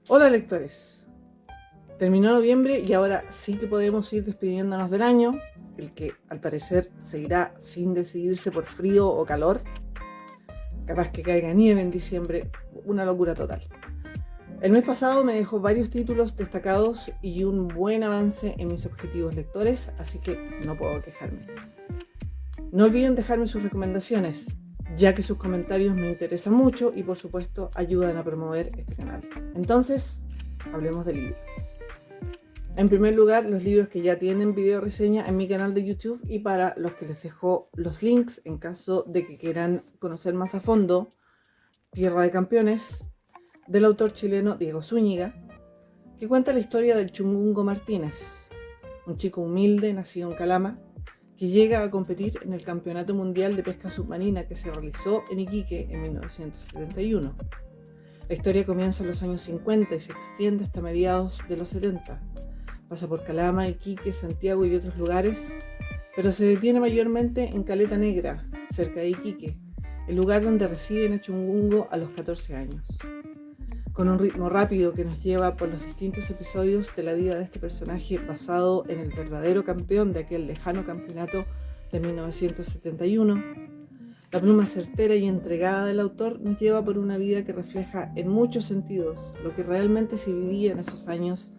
Hola lectores, terminó noviembre y ahora sí que podemos ir despidiéndonos del año, el que al parecer seguirá sin decidirse por frío o calor, capaz que caiga nieve en diciembre, una locura total. El mes pasado me dejó varios títulos destacados y un buen avance en mis objetivos lectores, así que no puedo quejarme. No olviden dejarme sus recomendaciones, ya que sus comentarios me interesan mucho y por supuesto ayudan a promover este canal. Entonces, hablemos de libros. En primer lugar, los libros que ya tienen video reseña en mi canal de YouTube, y para los que les dejo los links en caso de que quieran conocer más a fondo, Tierra de Campeones, del autor chileno Diego Zúñiga, que cuenta la historia del Chungungo Martínez, un chico humilde nacido en Calama, que llega a competir en el Campeonato Mundial de Pesca Submarina que se realizó en Iquique en 1971. La historia comienza en los años 50 y se extiende hasta mediados de los 70. Pasa por Calama, Iquique, Santiago y otros lugares, pero se detiene mayormente en Caleta Negra, cerca de Iquique, el lugar donde reside Nachungungo a los 14 años. Con un ritmo rápido que nos lleva por los distintos episodios de la vida de este personaje basado en el verdadero campeón de aquel lejano campeonato de 1971, la pluma certera y entregada del autor nos lleva por una vida que refleja en muchos sentidos lo que realmente se vivía en esos años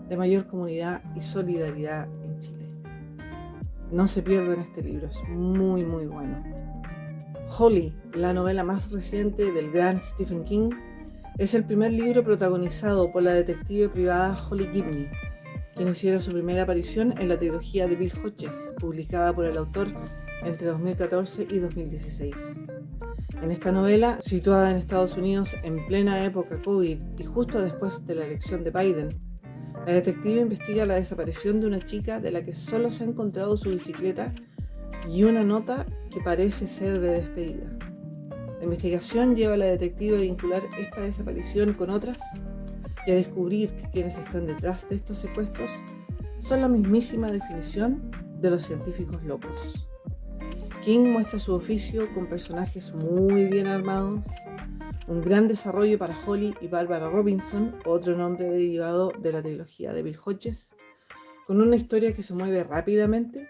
de mayor comunidad y solidaridad en Chile. No se pierdan este libro, es muy muy bueno. Holly, la novela más reciente del gran Stephen King, es el primer libro protagonizado por la detective privada Holly Gibney, quien hiciera su primera aparición en la trilogía de Bill Hodges, publicada por el autor entre 2014 y 2016. En esta novela, situada en Estados Unidos en plena época COVID y justo después de la elección de Biden, la detective investiga la desaparición de una chica de la que solo se ha encontrado su bicicleta y una nota que parece ser de despedida. La investigación lleva a la detective a vincular esta desaparición con otras y a descubrir que quienes están detrás de estos secuestros son la mismísima definición de los científicos locos. King muestra su oficio con personajes muy bien armados, un gran desarrollo para Holly y Barbara Robinson, otro nombre derivado de la trilogía de Bill Hodges, con una historia que se mueve rápidamente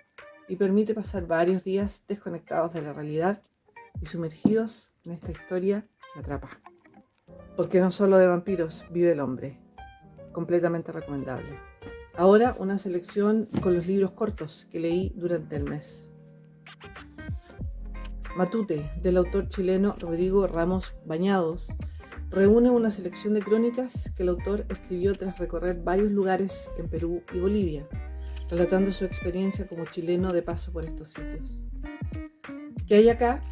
y permite pasar varios días desconectados de la realidad y sumergidos en esta historia que atrapa. Porque no solo de vampiros vive el hombre. Completamente recomendable. Ahora una selección con los libros cortos que leí durante el mes. Matute, del autor chileno Rodrigo Ramos Bañados, reúne una selección de crónicas que el autor escribió tras recorrer varios lugares en Perú y Bolivia, relatando su experiencia como chileno de paso por estos sitios. ¿Qué hay acá?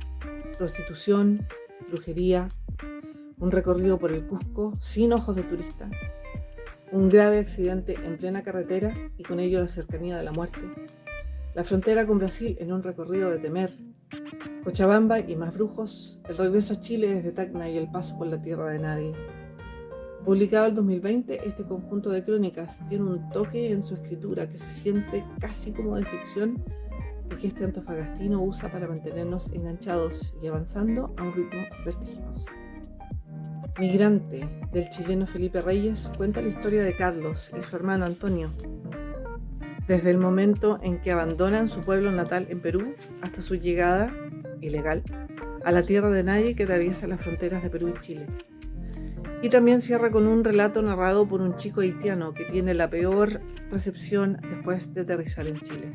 Prostitución, brujería, un recorrido por el Cusco sin ojos de turista, un grave accidente en plena carretera y con ello la cercanía de la muerte, la frontera con Brasil en un recorrido de temer, Cochabamba y más brujos, el regreso a Chile desde Tacna y el paso por la tierra de nadie. Publicado en 2020, este conjunto de crónicas tiene un toque en su escritura que se siente casi como de ficción y que este antofagastino usa para mantenernos enganchados y avanzando a un ritmo vertiginoso. Migrante, del chileno Felipe Reyes, cuenta la historia de Carlos y su hermano Antonio, desde el momento en que abandonan su pueblo natal en Perú hasta su llegada, ilegal, a la tierra de nadie que atraviesa las fronteras de Perú y Chile. Y también cierra con un relato narrado por un chico haitiano que tiene la peor recepción después de aterrizar en Chile.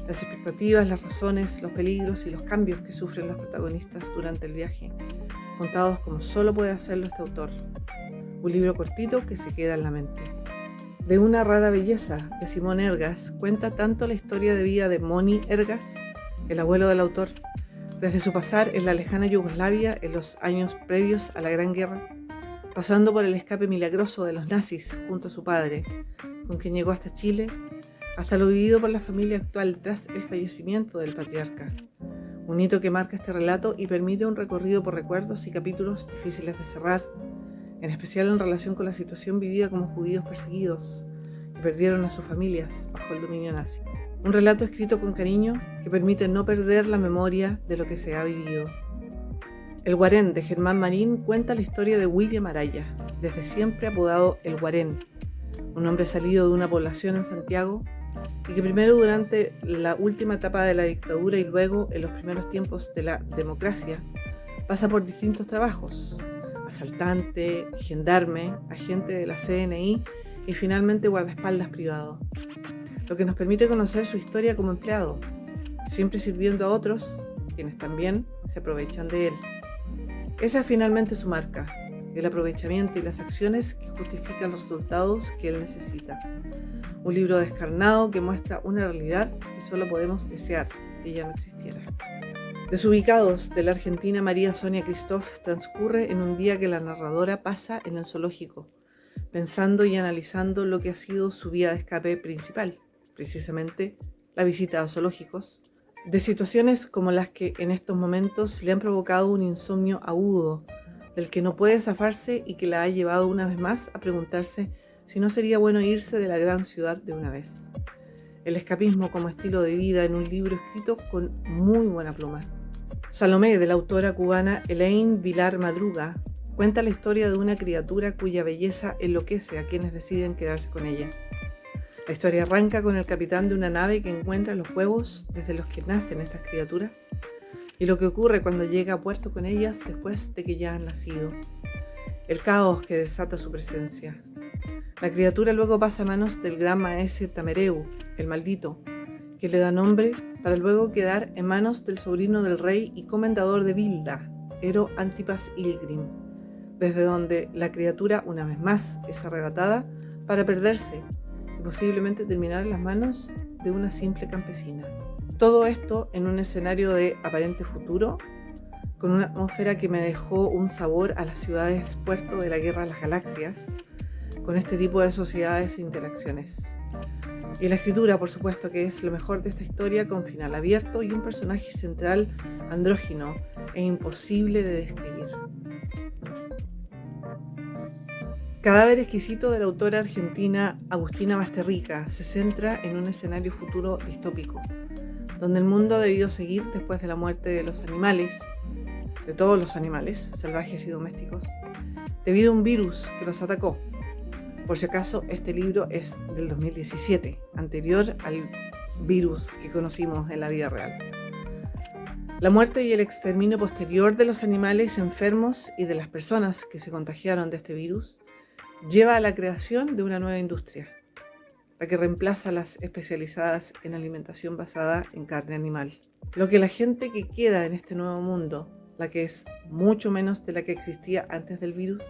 Las expectativas, las razones, los peligros y los cambios que sufren los protagonistas durante el viaje, contados como solo puede hacerlo este autor. Un libro cortito que se queda en la mente. De una rara belleza, de Simón Ergas, cuenta tanto la historia de vida de Moni Ergas, el abuelo del autor, desde su pasar en la lejana Yugoslavia en los años previos a la Gran Guerra, pasando por el escape milagroso de los nazis junto a su padre, con quien llegó hasta Chile, hasta lo vivido por la familia actual tras el fallecimiento del patriarca. Un hito que marca este relato y permite un recorrido por recuerdos y capítulos difíciles de cerrar, en especial en relación con la situación vivida como judíos perseguidos, que perdieron a sus familias bajo el dominio nazi. Un relato escrito con cariño que permite no perder la memoria de lo que se ha vivido. El Guarén, de Germán Marín, cuenta la historia de William Araya, desde siempre apodado El Guarén, un hombre salido de una población en Santiago y que primero durante la última etapa de la dictadura y luego en los primeros tiempos de la democracia pasa por distintos trabajos: asaltante, gendarme, agente de la CNI y finalmente guardaespaldas privado, lo que nos permite conocer su historia como empleado, siempre sirviendo a otros, quienes también se aprovechan de él. Esa es finalmente su marca, el aprovechamiento y las acciones que justifican los resultados que él necesita. Un libro descarnado que muestra una realidad que solo podemos desear que ya no existiera. Desubicados, de la argentina María Sonia Christoph, transcurre en un día que la narradora pasa en el zoológico, pensando y analizando lo que ha sido su vía de escape principal, precisamente la visita a zoológicos, de situaciones como las que en estos momentos le han provocado un insomnio agudo, del que no puede zafarse y que la ha llevado una vez más a preguntarse si no sería bueno irse de la gran ciudad de una vez. El escapismo como estilo de vida en un libro escrito con muy buena pluma. Salomé, de la autora cubana Elaine Vilar Madruga, cuenta la historia de una criatura cuya belleza enloquece a quienes deciden quedarse con ella. La historia arranca con el capitán de una nave que encuentra los huevos desde los que nacen estas criaturas y lo que ocurre cuando llega a puerto con ellas después de que ya han nacido. El caos que desata su presencia. La criatura luego pasa a manos del gran maese Tamereu, el maldito, que le da nombre para luego quedar en manos del sobrino del rey y comendador de Vilda, Ero Antipas Ilgrim, desde donde la criatura una vez más es arrebatada para perderse y posiblemente terminar en las manos de una simple campesina. Todo esto en un escenario de aparente futuro, con una atmósfera que me dejó un sabor a las ciudades puerto de la Guerra de las Galaxias, con este tipo de sociedades e interacciones. Y la escritura, por supuesto, que es lo mejor de esta historia, con final abierto y un personaje central andrógino e imposible de describir. Cadáver exquisito, de la autora argentina Agustina Basterrica, se centra en un escenario futuro distópico, donde el mundo ha debido seguir después de la muerte de los animales, de todos los animales, salvajes y domésticos, debido a un virus que los atacó. Por si acaso, este libro es del 2017, anterior al virus que conocimos en la vida real. La muerte y el exterminio posterior de los animales enfermos y de las personas que se contagiaron de este virus lleva a la creación de una nueva industria, la que reemplaza a las especializadas en alimentación basada en carne animal. Lo que la gente que queda en este nuevo mundo, la que es mucho menos de la que existía antes del virus,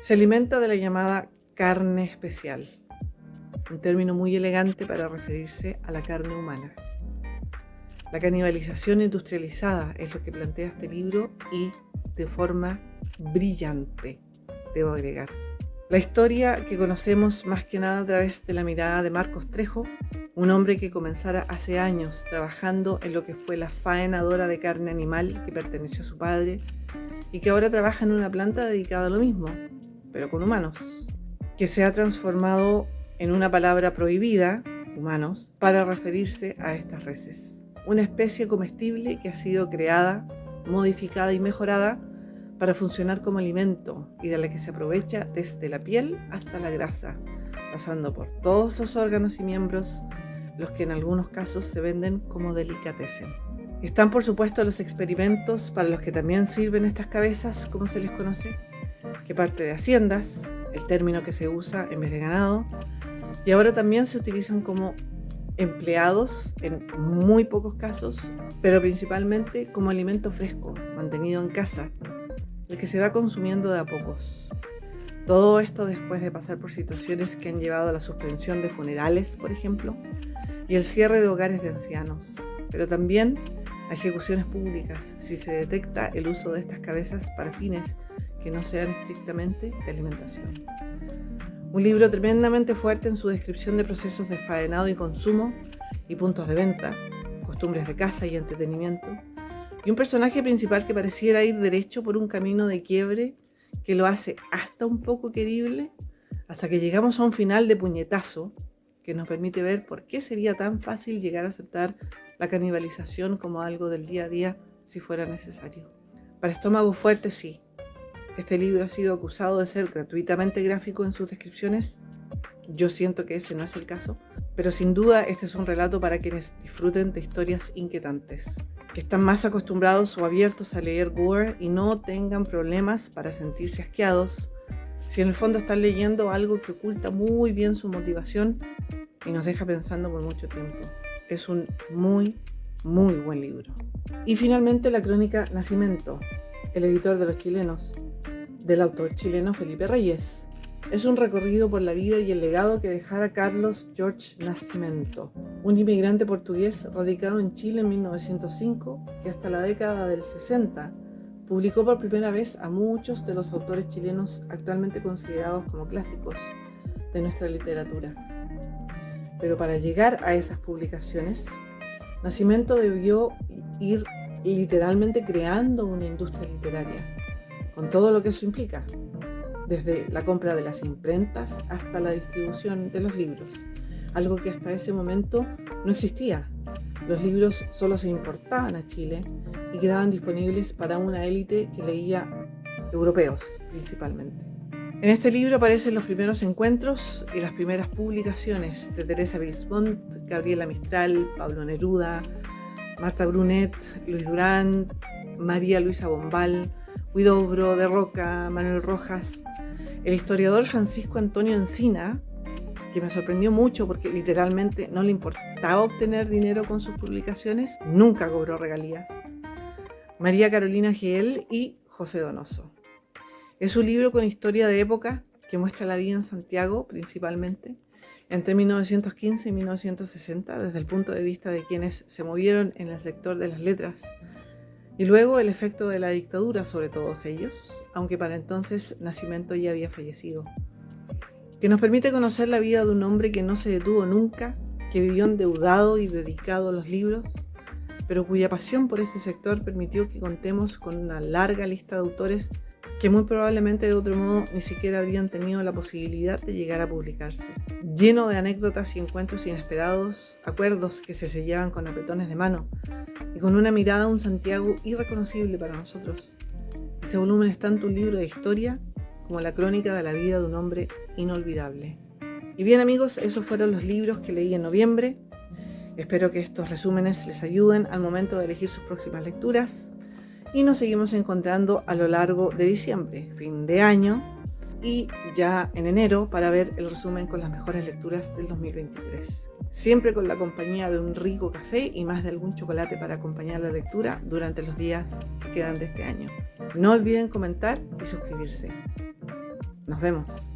se alimenta de la llamada carne especial, un término muy elegante para referirse a la carne humana. La canibalización industrializada es lo que plantea este libro y de forma brillante, debo agregar. La historia que conocemos más que nada a través de la mirada de Marcos Trejo, un hombre que comenzara hace años trabajando en lo que fue la faenadora de carne animal que perteneció a su padre y que ahora trabaja en una planta dedicada a lo mismo, pero con humanos, que se ha transformado en una palabra prohibida, humanos, para referirse a estas reses. Una especie comestible que ha sido creada, modificada y mejorada para funcionar como alimento y de la que se aprovecha desde la piel hasta la grasa, pasando por todos los órganos y miembros, los que en algunos casos se venden como delicatessen. Están por supuesto los experimentos para los que también sirven estas cabezas, como se les conoce, que parte de haciendas, el término que se usa en vez de ganado, y ahora también se utilizan como empleados en muy pocos casos, pero principalmente como alimento fresco, mantenido en casa, el que se va consumiendo de a pocos. Todo esto después de pasar por situaciones que han llevado a la suspensión de funerales, por ejemplo, y el cierre de hogares de ancianos, pero también a ejecuciones públicas, si se detecta el uso de estas cabezas para fines que no sean estrictamente de alimentación. Un libro tremendamente fuerte en su descripción de procesos de faenado y consumo y puntos de venta, costumbres de caza y entretenimiento, y un personaje principal que pareciera ir derecho por un camino de quiebre que lo hace hasta un poco querible, hasta que llegamos a un final de puñetazo que nos permite ver por qué sería tan fácil llegar a aceptar la canibalización como algo del día a día si fuera necesario. Para estómagos fuertes sí, este libro ha sido acusado de ser gratuitamente gráfico en sus descripciones. Yo siento que ese no es el caso, pero sin duda este es un relato para quienes disfruten de historias inquietantes, que están más acostumbrados o abiertos a leer gore y no tengan problemas para sentirse asqueados, si en el fondo están leyendo algo que oculta muy bien su motivación y nos deja pensando por mucho tiempo. Es un muy buen libro. Y finalmente la crónica Nacimiento, el editor de Los Chilenos, del autor chileno Felipe Reyes. Es un recorrido por la vida y el legado que dejara Carlos Jorge Nascimento, un inmigrante portugués radicado en Chile en 1905, que hasta la década del 60 publicó por primera vez a muchos de los autores chilenos actualmente considerados como clásicos de nuestra literatura. Pero para llegar a esas publicaciones, Nascimento debió ir literalmente creando una industria literaria, con todo lo que eso implica, desde la compra de las imprentas hasta la distribución de los libros, algo que hasta ese momento no existía. Los libros solo se importaban a Chile y quedaban disponibles para una élite que leía europeos principalmente. En este libro aparecen los primeros encuentros y las primeras publicaciones de Teresa Bilsbond, Gabriela Mistral, Pablo Neruda, Marta Brunet, Luis Durán, María Luisa Bombal, Huidobro, De Roca, Manuel Rojas. El historiador Francisco Antonio Encina, que me sorprendió mucho porque literalmente no le importaba obtener dinero con sus publicaciones, nunca cobró regalías. María Carolina Geel y José Donoso. Es un libro con historia de época que muestra la vida en Santiago principalmente, entre 1915 y 1960, desde el punto de vista de quienes se movieron en el sector de las letras, y luego el efecto de la dictadura sobre todos ellos, aunque para entonces Nascimento ya había fallecido, que nos permite conocer la vida de un hombre que no se detuvo nunca, que vivió endeudado y dedicado a los libros, pero cuya pasión por este sector permitió que contemos con una larga lista de autores que muy probablemente de otro modo ni siquiera habrían tenido la posibilidad de llegar a publicarse. Lleno de anécdotas y encuentros inesperados, acuerdos que se sellaban con apretones de mano y con una mirada a un Santiago irreconocible para nosotros. Este volumen es tanto un libro de historia como la crónica de la vida de un hombre inolvidable. Y bien amigos, esos fueron los libros que leí en noviembre. Espero que estos resúmenes les ayuden al momento de elegir sus próximas lecturas. Y nos seguimos encontrando a lo largo de diciembre, fin de año, y ya en enero para ver el resumen con las mejores lecturas del 2023. Siempre con la compañía de un rico café y más de algún chocolate para acompañar la lectura durante los días que quedan de este año. No olviden comentar y suscribirse. Nos vemos.